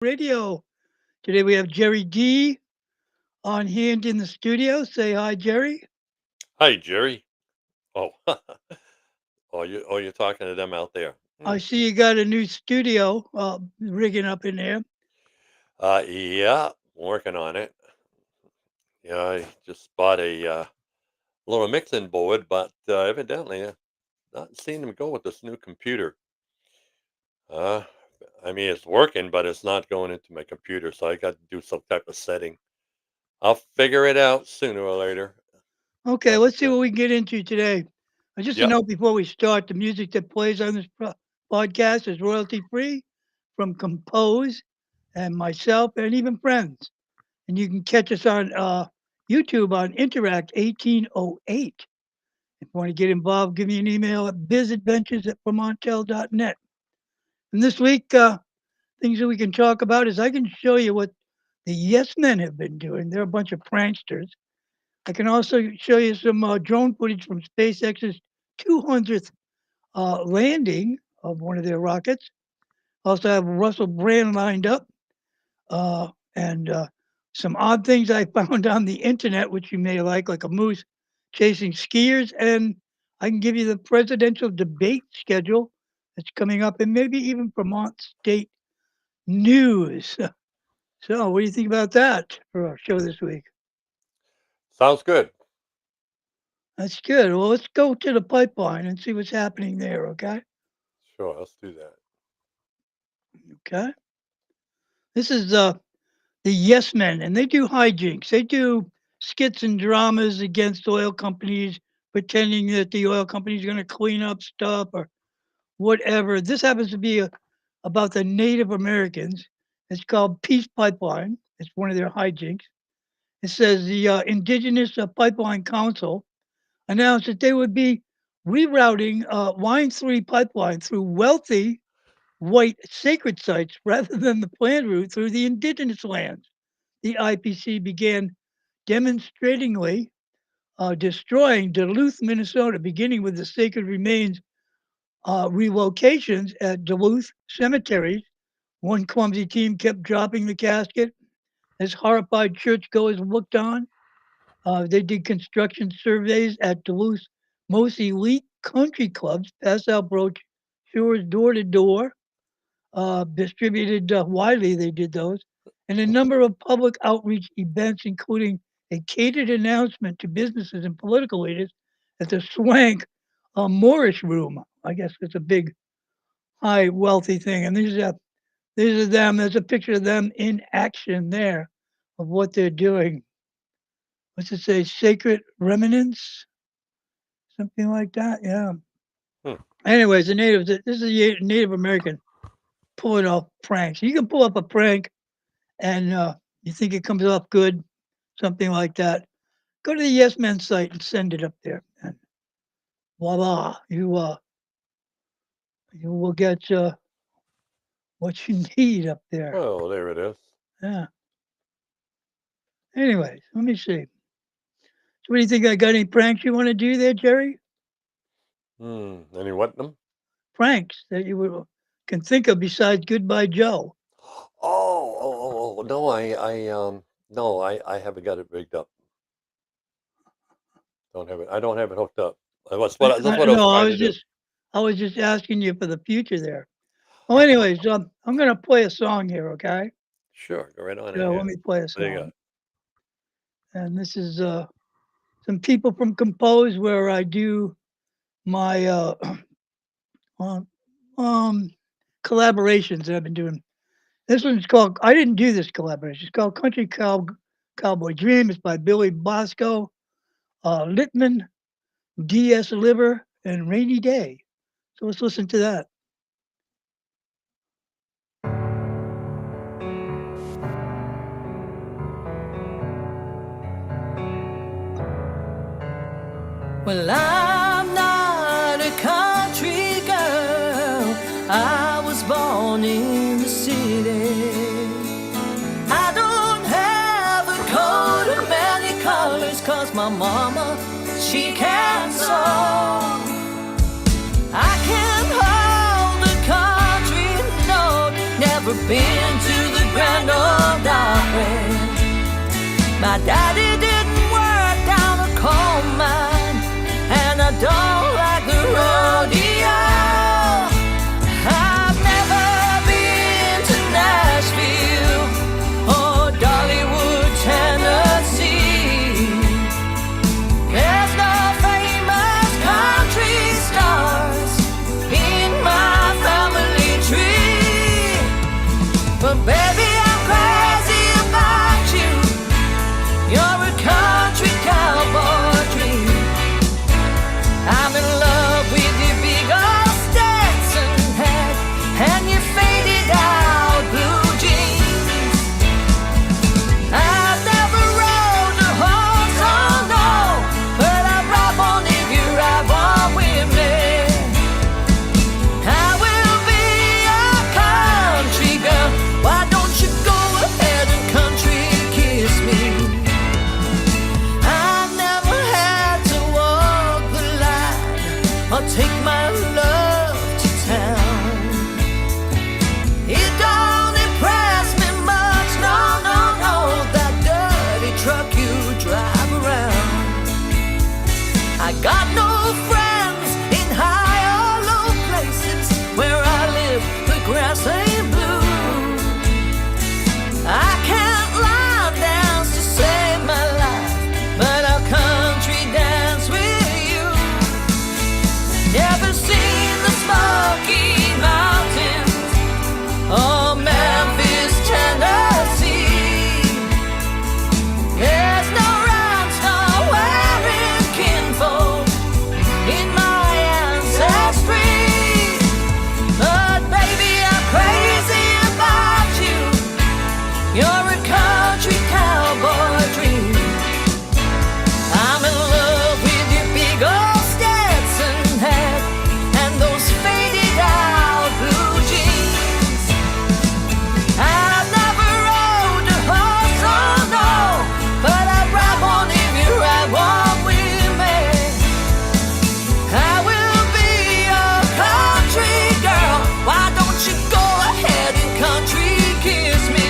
Radio. Today we have Jerry D on hand in the studio. Say hi, Jerry. Hi, Jerry. Oh, you're talking to them out there. I see you got a new studio rigging up in there. Yeah, working on it. Yeah, I just bought a little mixing board, but evidently not seeing them go with this new computer. Uh, I mean, it's working, but it's not going into my computer, so I got to do some type of setting. I'll figure it out sooner or later. Okay, But let's see what we can get into today. Just a yep, note before we start, the music that plays on this podcast is royalty free from Compose and myself and even friends. And you can catch us on YouTube on Interact 1808. If you want to get involved, give me an email at bizadventures@vermontel.net. And this week, things that we can talk about is I can show you what the Yes Men have been doing. They're a bunch of pranksters. I can also show you some drone footage from SpaceX's 200th landing of one of their rockets. Also have Russell Brand lined up and some odd things I found on the internet, which you may like a moose chasing skiers. And I can give you the presidential debate schedule that's coming up and maybe even Vermont State news. So, what do you think about that for our show this week? sounds good. That's good. Well, let's go to the pipeline and see what's happening there, okay? Sure, let's do that. Okay. This is the Yes Men, and they do hijinks. They do skits and dramas against oil companies, pretending that the oil companies are going to clean up stuff or whatever. This happens to be about the Native Americans. It's called Peace Pipeline. It's one of their hijinks. It says the Indigenous Pipeline Council announced that they would be rerouting Line 3 pipeline through wealthy white sacred sites rather than the planned route through the indigenous lands. The IPC began demonstratingly destroying Duluth, Minnesota, beginning with the sacred remains relocations at Duluth cemeteries. One clumsy team kept dropping the casket as horrified churchgoers looked on. They did construction surveys at Duluth's most elite country clubs, passed out brochures door to door, distributed widely. They did those, and a number of public outreach events, including a catered announcement to businesses and political leaders at the Swank Moorish Room. I guess it's a big, high, wealthy thing. And these are them. There's a picture of them in action there of what they're doing. What's it say? Sacred remnants, something like that. Yeah. Hmm. Anyways, the natives. This is a Native American pulling off pranks. You can pull up a prank and you think it comes off good, something like that. Go to the Yes Men site and send it up there, and voila, you will get what you need up there. Oh, there it is. Yeah. Anyways, let me see. So, what do you think? I got any pranks you want to do there, Jerry? Any what them? Pranks that can think of besides Goodbye Joe. No, no, I haven't got it rigged up. Don't have it. I don't have it hooked up. That's what I was No, trying to do. I was just asking you for the future there. Well, anyways, I'm gonna play a song here, okay? Sure, go right on So let ahead. me play a What do you song, got? and this is some people from Compose where I do my um, um, collaborations that I've been doing. This one's called. I didn't do this collaboration. It's called Cowboy Dream. It's by Billy Bosco, Littman, D.S. Liver, and Rainy Day. So let's listen to that. Well, I'm not a country girl. I was born in the city. I don't have a coat of many colors, 'cause my mama, she can't sew. I can hold a country note, never been to the My daddy didn't work down a coal mine, and I don't like the rodeo. I've never been to Nashville or Dollywood, Tennessee. There's no famous country stars in my family tree. But baby, I'm crazy about you. You're a country cowboy dream. I'm in love with your big old Stetson hat and your faded out blue jeans. I've never rode a horse, oh no, but I'd ride one if you ride one with me. I will be a country girl. Why don't you go ahead and country kiss me? I never had to walk the line or take my love to town. It don't impress me much, no, no, no, that dirty truck you drive around. I got no friends in high or low places. Where I live, the grass ain't blue. I can't line dance to save my life, but I'll country dance with you. Never seen the Smoky Mountains or Memphis, Tennessee. There's no rhinestone wearing kinfolk in my ancestry. But baby, I'm crazy about you. You're a country cowboy dream. I'm in love with your big old Stetson hat and those faded out blue jeans. I've never rode a horse, oh no, but I'd ride one if you ride one with me. I will be your country girl. Why don't you go ahead and country kiss me?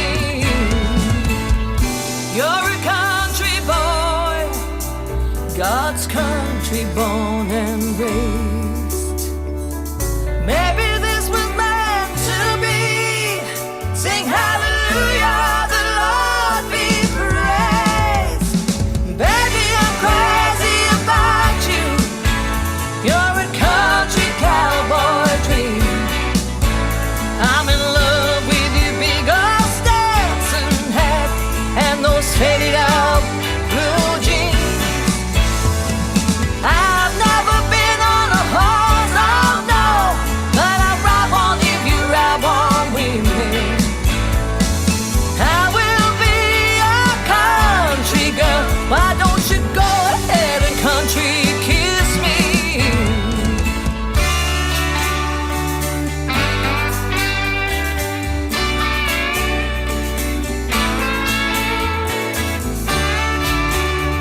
You're a country boy, God's country born and raised. Maybe this was meant to be. Sing hallelujah, the Lord be praised. Baby, I'm crazy about you. You're a country cowboy dream. I'm in love with your big old Stetson hat and those faded out blue jeans. I've never been on a horse, oh no, but I'll ride one if you ride one with me. I will be a country girl. Why don't you go ahead and country kiss me?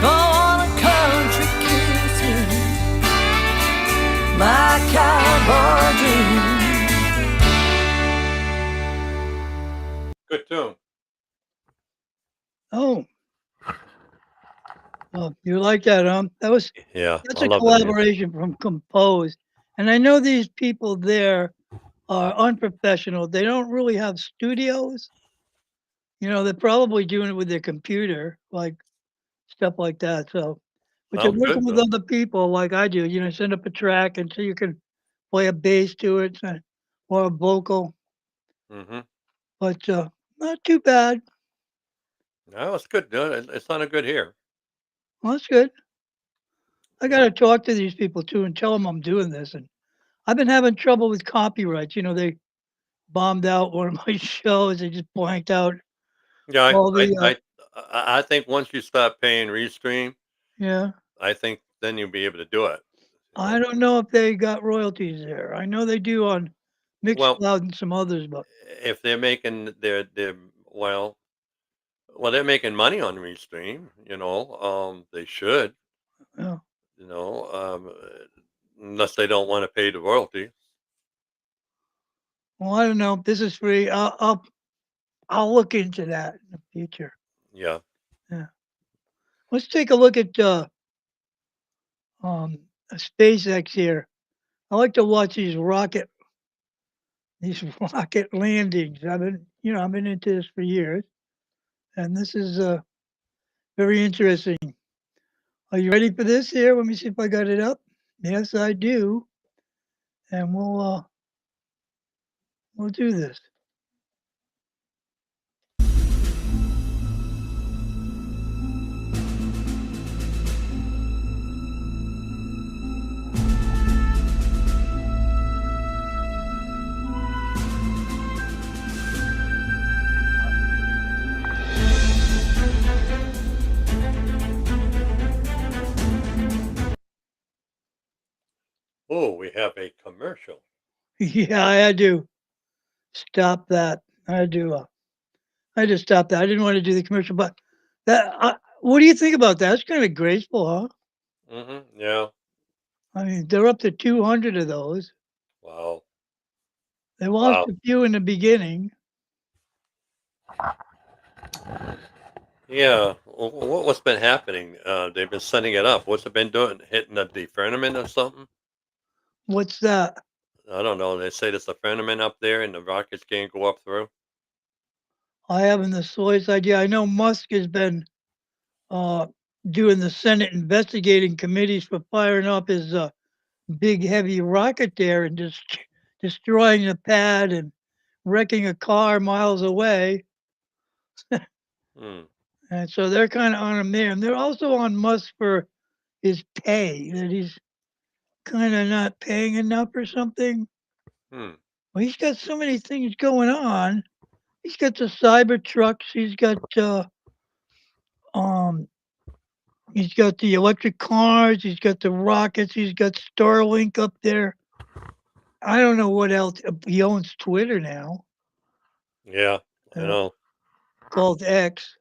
Go on a country kiss me, my cowboy dream. Good tune. Oh, well, you like that, Yeah, that's I a love the music. collaboration from Compose. And I know these people there are unprofessional. They don't really have studios. They're probably doing it with their computer, like stuff like that. So, but they're Sounds working good with though. other people like I do. Send up a track and so you can play a bass to it or a vocal. Mm-hmm. But not too bad. No, it's good. It sounded good here. Well, that's good. I got Yeah. to talk to these people too and tell them I'm doing this. And I've been having trouble with copyrights. They bombed out one of my shows. They just blanked out Yeah, all I the, I I think once you stop paying Restream, yeah. I think then you'll be able to do it, you I know? don't know if they got royalties there. I know they do on Well, Mixcloud and some others, but if they're making their they're making money on Restream, they should, yeah. you know, unless they don't wanna pay the royalty. Well, I don't know. This is free. I'll look into that in the future. Yeah. Yeah. Let's take a look at SpaceX here. I like to watch these rocket landings. I've been into this for years, and this is very interesting. Are you ready for this here? Let me see if I got it up. Yes, I do. And we'll do this. Oh, we have a commercial. Yeah, I had to stop that. I had to stop that. I didn't want to do the commercial, but what do you think about that? It's kind of graceful, huh? Yeah. I mean, they're up to 200 of those. Wow. They lost Wow. a few in the beginning. Yeah. What's been happening? They've been setting it up. What's it been doing? Hitting the firmament or something? What's that? I don't know. They say there's a firmament up there and the rockets can't go up through. I haven't the slightest idea. I know Musk has been uh, doing the Senate investigating committees for firing up his big heavy rocket there and just destroying the pad and wrecking a car miles away. Hmm. And so they're kind of on him there. And they're also on Musk for his pay, that he's kind of not paying enough or something. Hmm. Well, he's got so many things going on. He's got the cyber trucks. Um, he's got the electric cars. He's got the rockets. He's got Starlink up there. I don't know what else. He owns Twitter now, Yeah. I know. called X.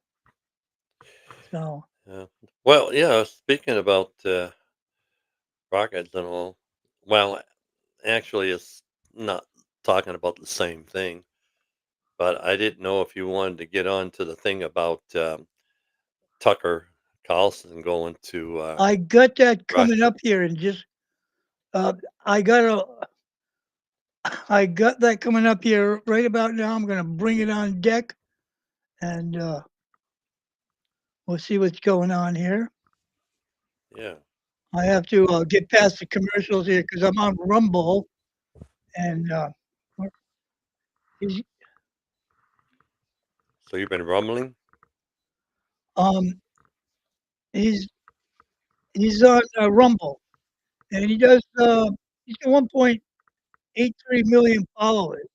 So Yeah. Well, yeah. Speaking about rockets and all, well, actually, it's not talking about the same thing. But I didn't know if you wanted to get on to the thing about Tucker Carlson going to I got that coming Russia. up here, and just uh, I got a I got that coming up here right about now. I'm going to bring it on deck, and we'll see what's going on here. Yeah. I have to get past the commercials here because I'm on Rumble, and he's So you've been rumbling? um he's he's on Rumble, and he's got 1.83 million followers.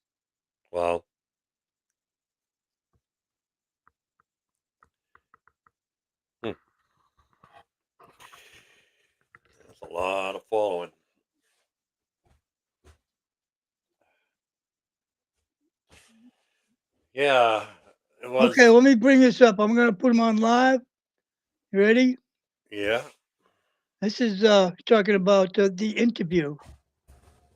Wow. Hmm. That's a lot of following. Yeah. It was. Okay, let me bring this up. I'm going to put him on live. You ready? Yeah. This is talking about the interview.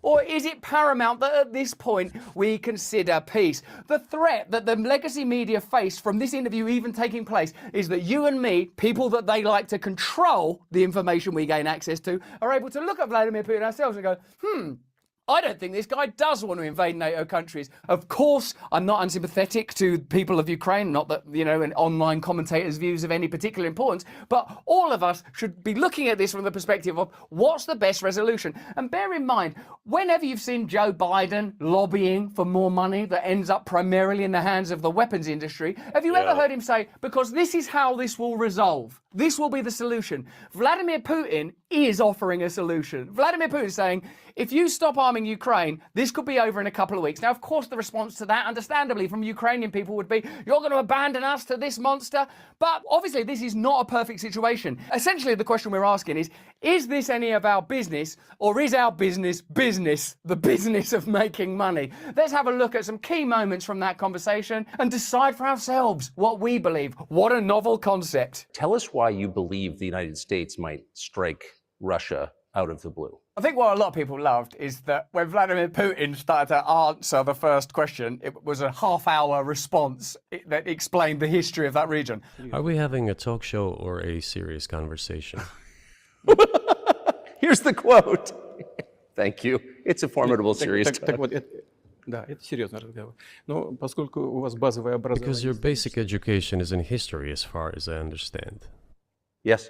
Or is it paramount that at this point we consider peace? The threat that the legacy media face from this interview even taking place is that you and me, people that they like to control the information we gain access to, are able to look at Vladimir Putin ourselves and go, I don't think this guy does want to invade NATO countries. Of course, I'm not unsympathetic to people of Ukraine, not that, an online commentator's views of any particular importance, but all of us should be looking at this from the perspective of what's the best resolution. And bear in mind, whenever you've seen Joe Biden lobbying for more money that ends up primarily in the hands of the weapons industry, have you ever heard him say, because this is how this will resolve? This will be the solution. Vladimir Putin is offering a solution. Vladimir Putin is saying, if you stop arming Ukraine, this could be over in a couple of weeks. Now, of course, the response to that, understandably, from Ukrainian people would be, you're going to abandon us to this monster? But obviously, this is not a perfect situation. Essentially, the question we're asking is this any of our business, or is our business the business of making money? Let's have a look at some key moments from that conversation and decide for ourselves what we believe. What a novel concept. Tell us why you believe the United States might strike Russia out of the blue. I think what a lot of people loved is that when Vladimir Putin started to answer the first question, it was a half-hour response that explained the history of that region. Are we having a talk show or a serious conversation? Here's the quote. Thank you. It's a formidable series. Так вот, да, это серьезный разговор. Но поскольку у вас базовое образование... Because your basic education is in history, as far as I understand. Yes.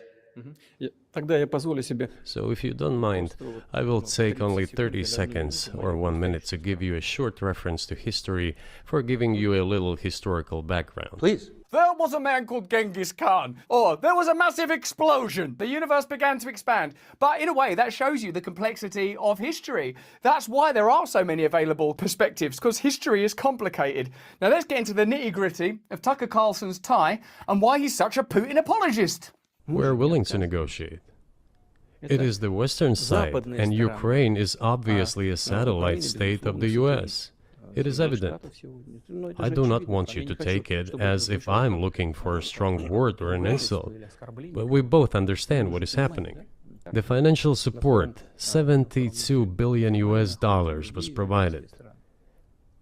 Тогда я позволю себе... So if you don't mind, I will take only 30 seconds or 1 minute to give you a short reference to history for giving you a little historical background. Please. There was a man called Genghis Khan, or there was a massive explosion. The universe began to expand. But in a way, that shows you the complexity of history. That's why there are so many available perspectives, because history is complicated. Now let's get into the nitty-gritty of Tucker Carlson's tie and why he's such a Putin apologist. We're willing to negotiate. It is the Western side, and Ukraine is obviously a satellite state of the US. It is evident. I do not want you to take it as if I'm looking for a strong word or an insult, but we both understand what is happening. The financial support, 72 billion US dollars, was provided.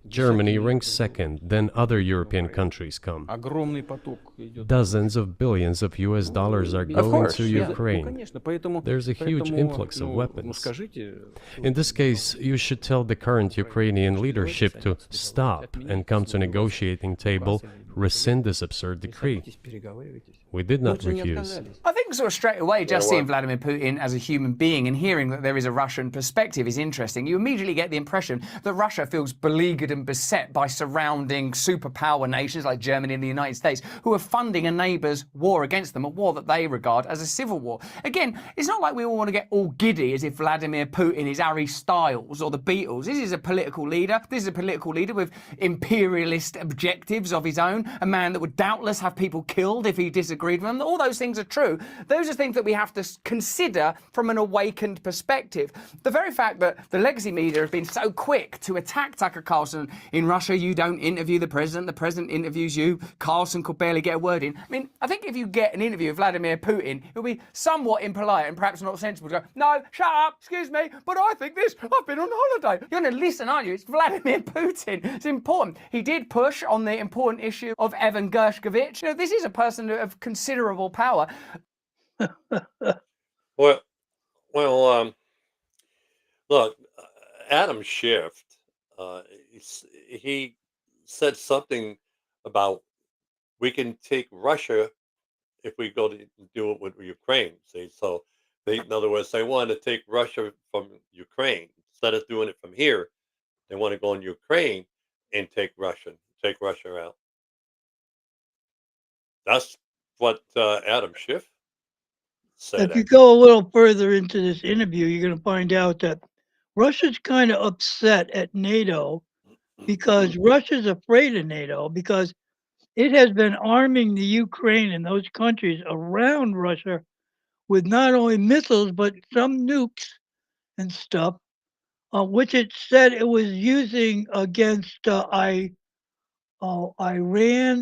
Germany ranks second, then other European countries come. Огромный поток идет. Dozens of billions of US dollars are going course, to yeah. Ukraine. Конечно, поэтому... There's a huge influx of Ну, weapons. скажите... In this case, you should tell the current Ukrainian leadership to stop and come to negotiating table, rescind this absurd decree. Переговаривайтесь. We did not Лучше не refuse. отказались. I think sort of straight away, just Yeah, seeing well- Vladimir Putin as a human being and hearing that there is a Russian perspective is interesting. You immediately get the impression that Russia feels beleaguered and beset by surrounding superpower nations like Germany and the United States who are funding a neighbour's war against them, a war that they regard as a civil war. Again, it's not like we all want to get all giddy as if Vladimir Putin is Harry Styles or the Beatles. This is a political leader. This is a political leader with imperialist objectives of his own, a man that would doubtless have people killed if he disagreed with them. All those things are true. Those are things that we have to consider from an awakened perspective. The very fact that the legacy media have been so quick to attack Tucker Carlson, in Russia you don't interview the president interviews you, Carlson could barely get a word in. I mean, I think if you get an interview with Vladimir Putin, it'll be somewhat impolite and perhaps not sensible to go, no, shut up, excuse me, but I think this, I've been on holiday. You're going to listen, aren't you? It's Vladimir Putin. It's important. He did push on the important issue of Evan Gershkovich. You know, this is a person of considerable power. Well, look, Adam Schiff, he said something about we can take Russia if we go to do it with Ukraine. See, so they, in other words, they want to take Russia from Ukraine instead of doing it from here. They want to go in Ukraine and take Russia out. That's what Adam Schiff said. If you go a little further into this interview, you're going to find out that Russia's kind of upset at NATO because Russia's afraid of NATO because it has been arming the Ukraine and those countries around Russia with not only missiles but some nukes and stuff, which it said it was using against Iran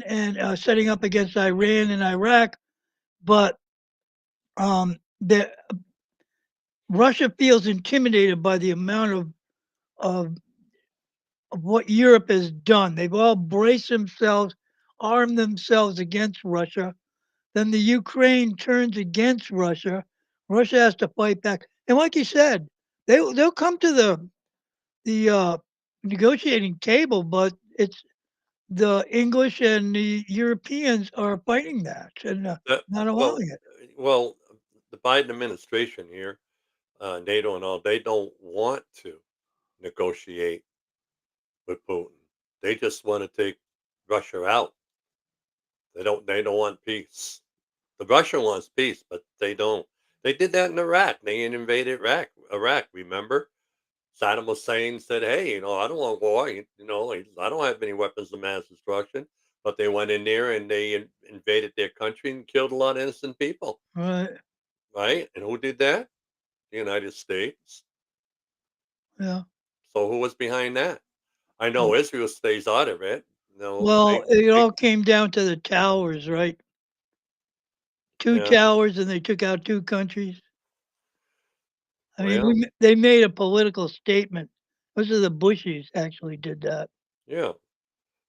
and setting up against Iran and Iraq, but Russia feels intimidated by the amount of what Europe has done. They've all braced themselves, armed themselves against Russia. Then the Ukraine turns against Russia. Russia has to fight back. And like you said, they'll come to the negotiating table, but it's the English and the Europeans are fighting that and not allowing it. Well, the Biden administration here, NATO and all, they don't want to negotiate with Putin. They just want to take Russia out. They don't want peace. The Russia wants peace, but they don't. They did that in Iraq. They invaded Iraq, remember? Saddam Hussein said, hey, I don't want war. I don't have any weapons of mass destruction. But they went in there and they invaded their country and killed a lot of innocent people. Right. Right? And who did that? The United States. Yeah. So who was behind that? I know Israel stays out of it. Well, it all came down to the towers, right? Two Yeah. towers, and they took out two countries. I Oh, mean, yeah? they made a political statement. Those are the Bushies actually did that. Yeah.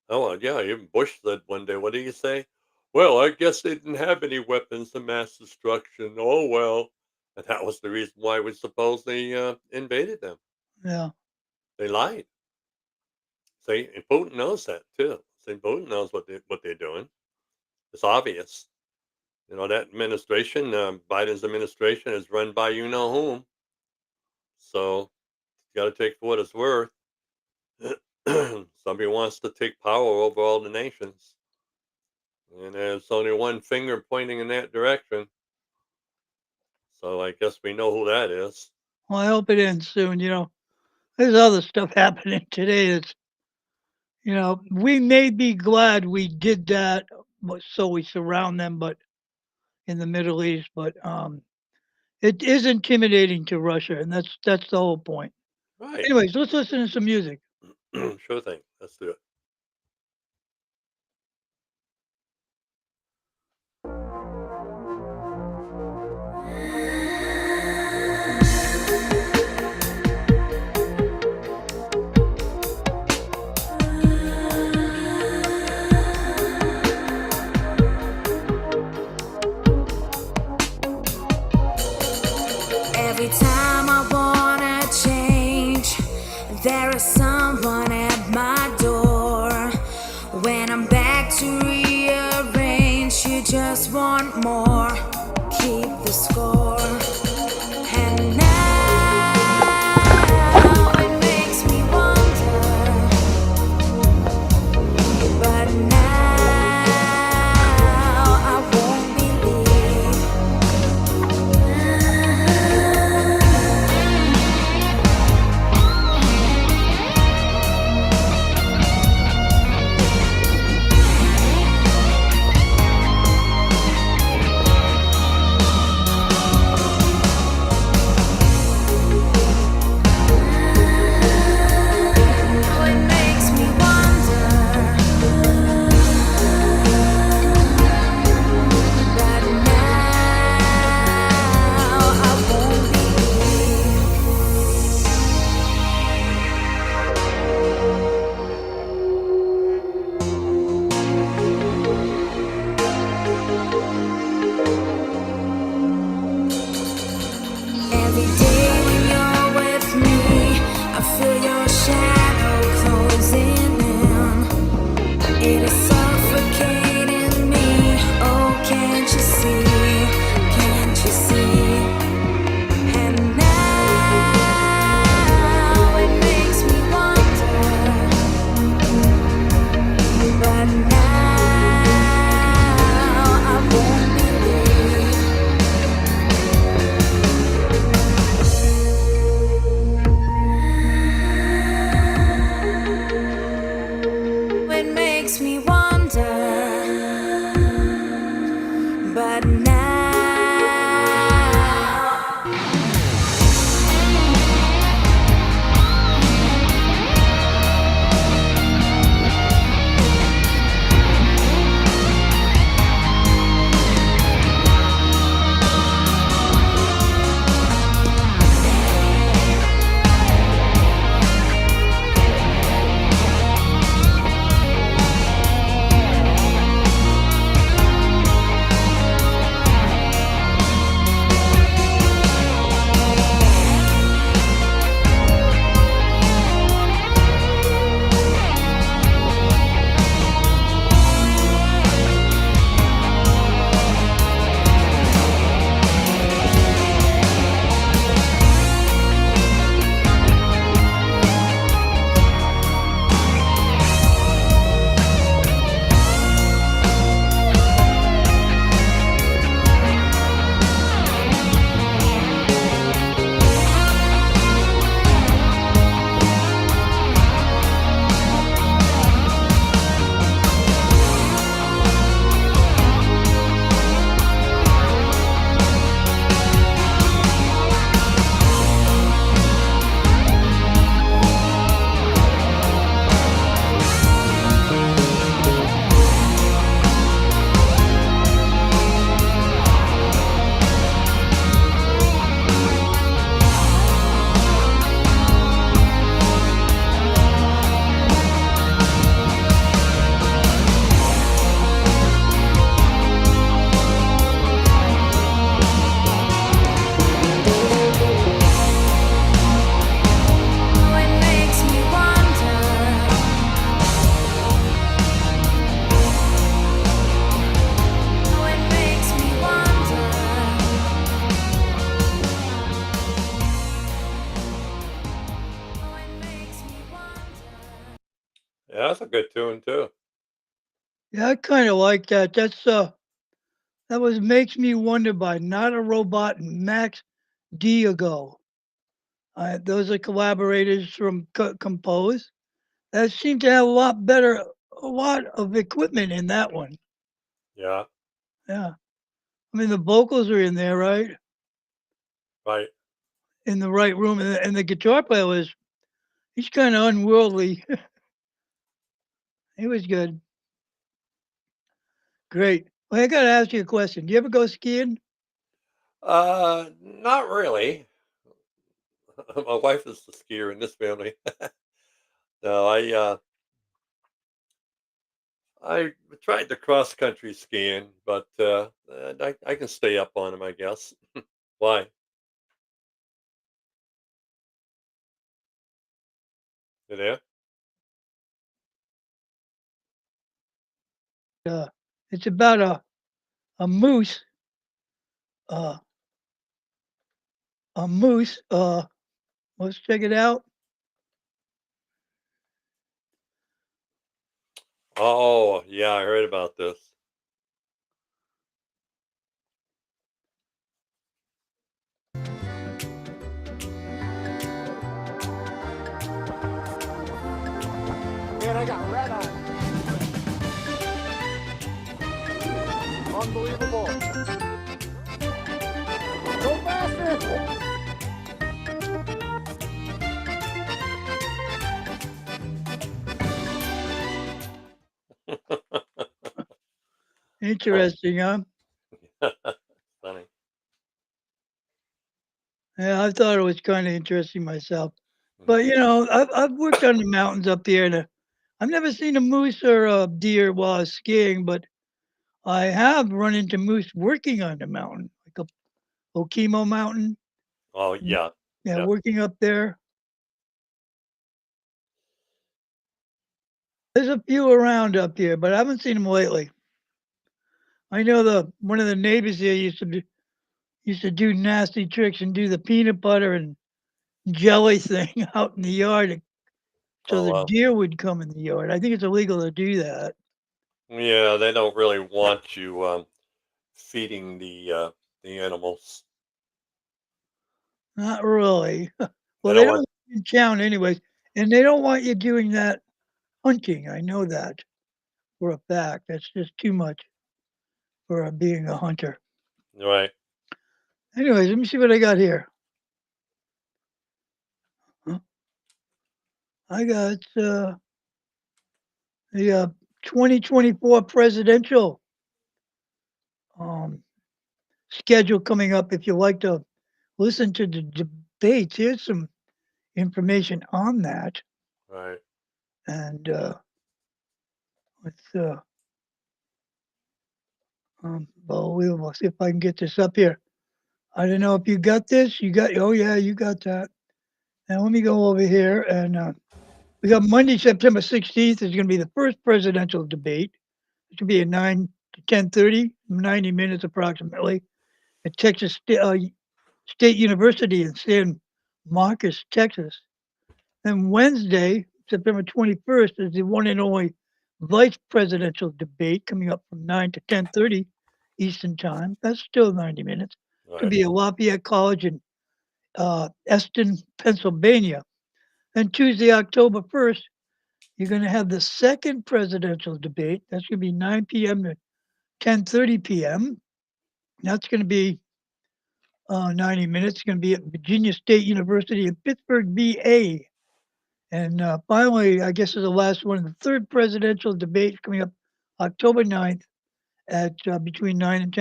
Oh, yeah, even Bush said one day, what did he say? Well, I guess they didn't have any weapons of mass destruction. Oh, well. And that was the reason why we supposedly invaded them. Yeah. They lied. See, and Putin knows that too. See, Putin knows what they're doing. It's obvious. You know, that administration, Biden's administration, is run by you know whom. So you got to take for what it's worth. Somebody wants to take power over all the nations. And there's only one finger pointing in that direction. So I guess we know who that is. Well, I hope it ends soon. There's other stuff happening today that's, we may be glad we did that so we surround them, but in the Middle East, but it is intimidating to Russia, and that's the whole point. Right. Anyways, let's listen to some music. Sure thing. Let's do it. Every time I wanna change, there is someone at my door. That's a good tune too. Yeah, I kind of like that. That was Makes Me Wonder by Not a Robot and Max Diego. Those are collaborators from Compose. That seemed to have a lot of equipment in that one. Yeah, Yeah. I mean, the vocals are in there, right? right. In the right room. And the guitar player he's kind of unworldly. He was good. Great. Well, I got to ask you a question. Do you ever go skiing? Not really. My wife is the skier in this family. No, I tried the cross country skiing, but I can stay up on them, I guess. Why? You there? Uh, it's about a moose. Uh, a moose. Let's check it out. Oh, yeah, I heard about this. Man, I got red eye. Unbelievable. Go faster. Interesting, huh? Funny. Yeah, I thought it was kind of interesting myself. Mhm. But I've worked on the mountains up here, and I've never seen a moose or a deer while I was skiing, but I have run into moose working on the mountain, like a Okemo Mountain. Oh, Mm, yeah, yeah, yeah. working up there. There's a few around up here, but I haven't seen them lately. I know the one of the neighbors here used to do nasty tricks and do the peanut butter and jelly thing out in the yard so Oh, the well. deer would come in the yard. I think it's illegal to do that. Yeah, they don't really want you feeding the animals. Not really. They Well, they don't don't want. want you in town anyways, and they don't want you doing that hunting. I know that for a fact. That's just too much for being a hunter. Right. Anyways, let me see what I got here. Huh? I got the 2024 presidential um, schedule coming up. If you like to listen to the debates, here's some information on that. Right. And let's, well, we'll see if I can get this up here. I don't know if you got this. Oh, yeah, you got that. Now, let me go over here. And we got Monday, September 16th is going to be the first presidential debate. It should be at 9 to 10:30, 90 minutes approximately, at State University in San Marcos, Texas. Then Wednesday, September 21st, is the one and only vice presidential debate coming up from 9 to 10:30 Eastern Time. That's still 90 minutes. It's going Right. to be at Lafayette College in Eston, Pennsylvania. Then Tuesday, October 1st, you're going to have the second presidential debate. That's going to be 9 p.m. to 10:30 p.m. That's going to be 90 minutes. It's going to be at Virginia State University in Pittsburgh, VA. And finally, I guess is the last one, the third presidential debate coming up October 9th at between 9 and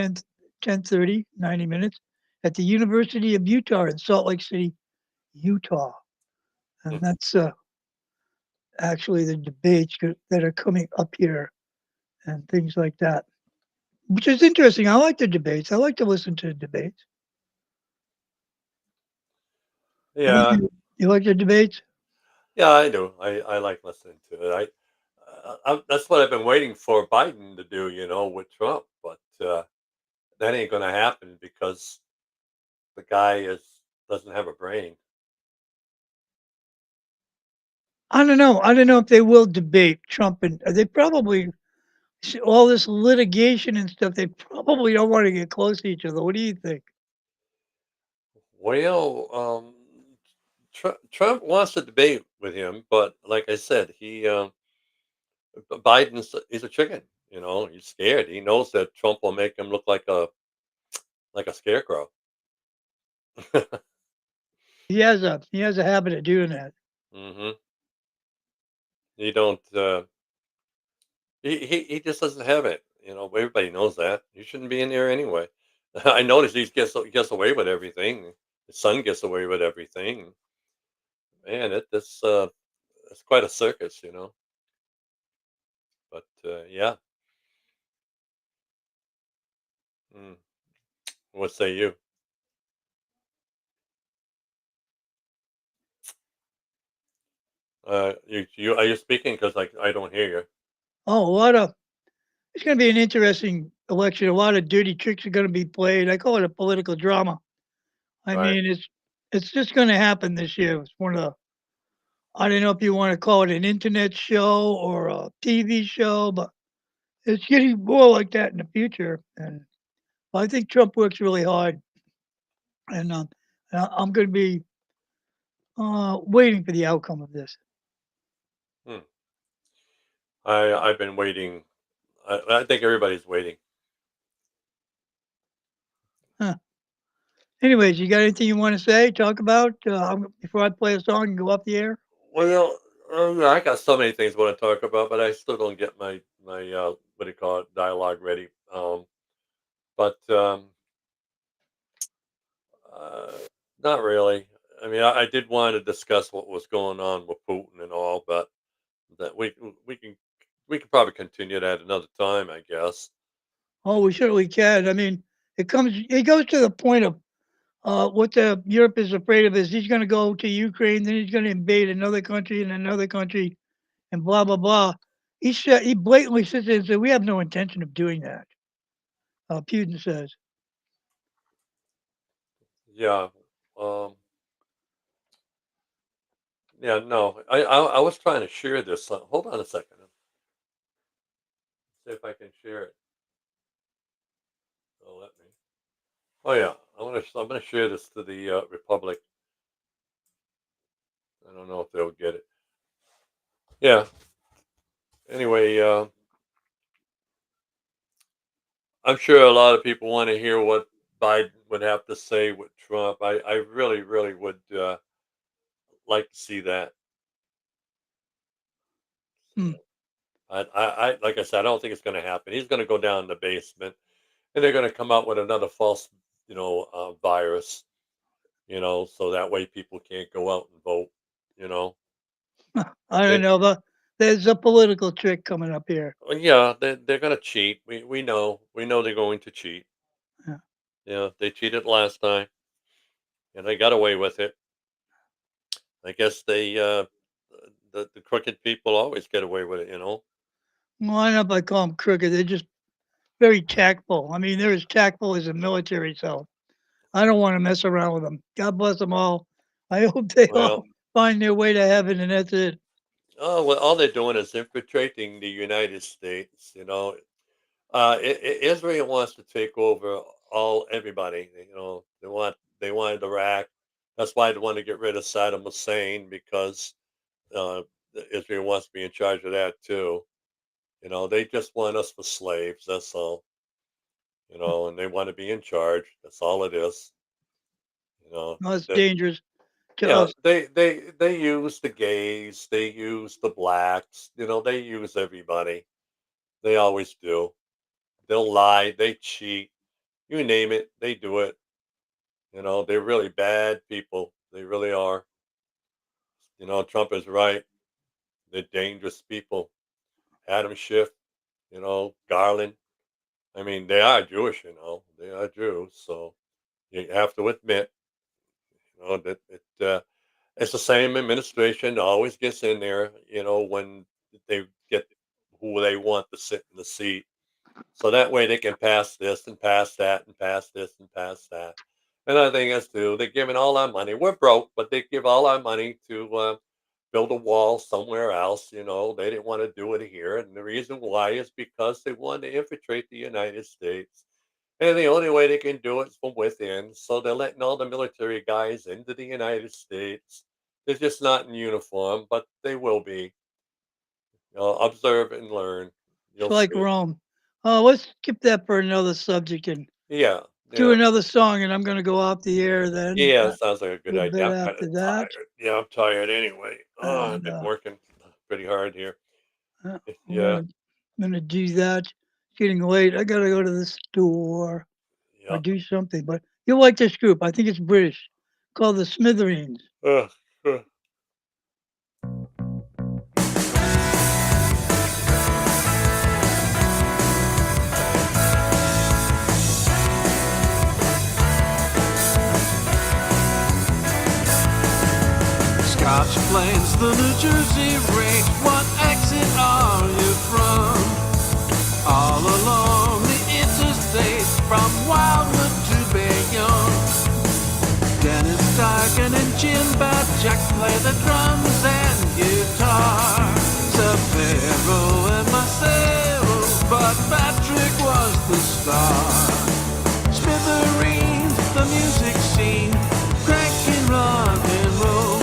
10:30, 90 minutes, at the University of Utah in Salt Lake City, Utah. Hmm. And that's actually the debates that are coming up here and things like that, which is interesting. I like the debates. I like to listen to the debates. How about Yeah. you? You like the debates? Yeah, I do. I like listening to it. That's what I've been waiting for Biden to do, with Trump, but that ain't gonna happen because the guy is doesn't have a brain. I don't know. I don't know if they will debate Trump and they probably all this litigation and stuff. They probably don't want to get close to each other. What do you think? Well, Trump wants to debate with him, but like I said, Biden's he's a chicken. He's scared. He knows that Trump will make him look like a scarecrow. He has a habit of doing that. hmm He don't. He just doesn't have it. Everybody knows that. He shouldn't be in there anyway. I noticed he gets away with everything. His son gets away with everything. Man, it's quite a circus. But yeah. Mm. What say you? You are you speaking? Because I don't hear you. Oh, a lot of it's going to be an interesting election. A lot of dirty tricks are going to be played. I call it a political drama. I Right. mean, it's just going to happen this year. It's one of the I don't know if you want to call it an internet show or a TV show, but it's getting more like that in the future. And I think Trump works really hard, and I'm going to be waiting for the outcome of this. Hmm. I've been waiting. I think everybody's waiting. Huh. Anyways, you got anything you want to say, talk about before I play a song and go off the air? Well, yeah, I got so many things I want to talk about, but I still don't get my what do you call it, dialogue ready. But uh, not really. I mean, I did want to discuss what was going on with Putin and all, but that we can we can probably continue that another time, I guess. Oh, we certainly can. I mean, it goes to the point of what the Europe is afraid of is he's going to go to Ukraine, then he's going to invade another country and another country, and blah blah blah. He blatantly sits there and said, "We have no intention of doing that." Putin says, Yeah. Um, yeah. No, I was trying to share this. Hold on a second. See if I can share it. Oh, let me. Oh yeah, I'm gonna share this to the Republic. I don't know if they'll get it. Yeah. Anyway, I'm sure a lot of people want to hear what Biden would have to say with Trump. I really, really would like to see that. hmm. Like I said, I don't think it's going to happen. He's going to go down in the basement, and they're going to come out with another false, virus. So that way people can't go out and vote. You know, I don't they, know, but there's a political trick coming up here. well, yeah, they're going to cheat. We know they're going to cheat. Yeah. Yeah, they cheated last time, and they got away with it. I guess the crooked people always get away with it. Well, I don't know if I call them crooked. They're just very tactful. I mean, they're as tactful as a military, so I don't want to mess around with them. God bless them all. I hope they all Well, find their way to heaven, and that's it. oh, well, all they're doing is infiltrating the United States. Israel wants to take over everybody. They wanted Iraq. That's why they want to get rid of Saddam Hussein because uh, Israel wants to be in charge of that too. They just want us for slaves. That's all. And they want to be in charge. That's all it is. You know, No, it's that dangerous to Yeah, us. they use the gays, they use the blacks, they use everybody. They always do. They'll lie, they cheat, you name it, they do it. They're really bad people. They really are. Trump is right. They're dangerous people. Adam Schiff, Garland. I mean, they are Jewish. They are Jews. So you have to admit, that it's the same administration always gets in there, when they get who they want to sit in the seat. So that way they can pass this and pass that and pass this and pass that. Another thing is too, they're giving all our money. We're broke, but they give all our money to build a wall somewhere else. They didn't want to do it here, and the reason why is because they wanted to infiltrate the United States. And the only way they can do it is from within. So they're letting all the military guys into the United States. They're just not in uniform, but they will be. Observe and learn. It's You'll like see. Rome. Let's skip that for another subject and Yeah, do yeah, another song, and I'm going to go off the air then yeah. a Sounds like a good little idea. bit I'm kind of after that. tired. Yeah, I'm tired anyway. Oh, I've And been working pretty hard here. uh, I'm Yeah, gonna do that. It's getting late. I gotta go to the store or yeah. do something. But you'll like this group. I think it's British, called the Smithereens. Ugh, ugh. Scotch Plains, the New Jersey range. What exit are you from? All along the interstate, from Wildwood to Bayonne. Dennis Dargan and Jim Jack play the drums and guitar. Savero and Marcelo, but Patrick was the star. Smithereens, the music scene, cracking rock and roll.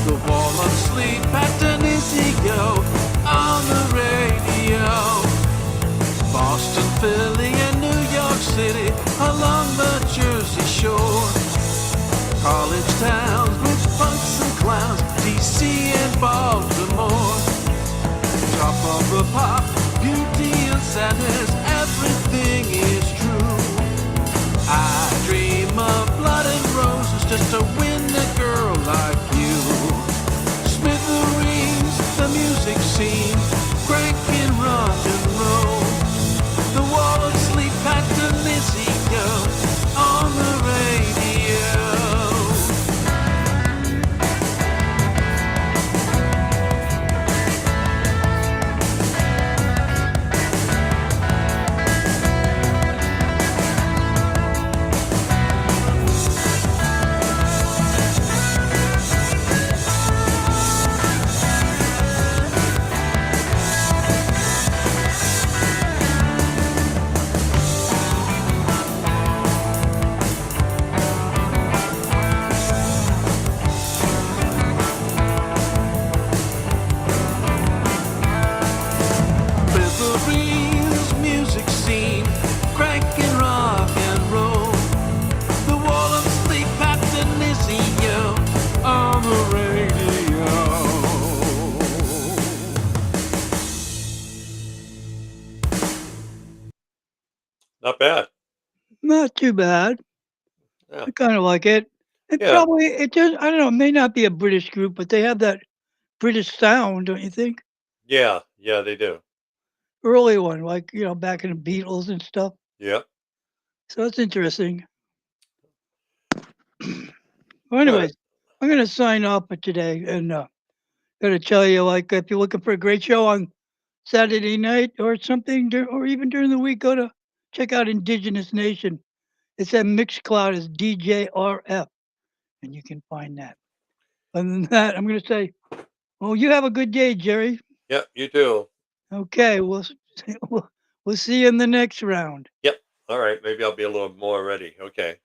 The wall of sleep at Denisio on the radio. Boston, Philly, and New York City along the Jersey Shore. College towns with punks and clowns, DC and Baltimore. Top of the pop, beauty and sadness, everything is true. I dream of blood and roses just to win a girl like you. Smithereens, the music scene, cranking rock and roll. The wall of sleep at Denisio on the radio. Smithereens, music scene, cranking rock and roll. The wall of sleep at Denisio on the radio. Not bad. Not too bad. Yeah, I kind of like it. yeah, It does. I don't know. It may not be a British group, but they have that British sound, don't you think? yeah, yeah. They do. Early one, like back in the Beatles and stuff. Yeah, So it's interesting. Well, good. anyways, I'm gonna sign off for today, and gotta tell you, like, if you're looking for a great show on Saturday night or something, or even during the week, check out Indigenous Nation. It's at Mixcloud as DJRF, and you can find that. Other than that, I'm gonna say, well, you have a good day, Jerry. Yeah, you too. Okay, we'll see you in the next round. Yep. All right. Maybe I'll be a little more ready. Okay.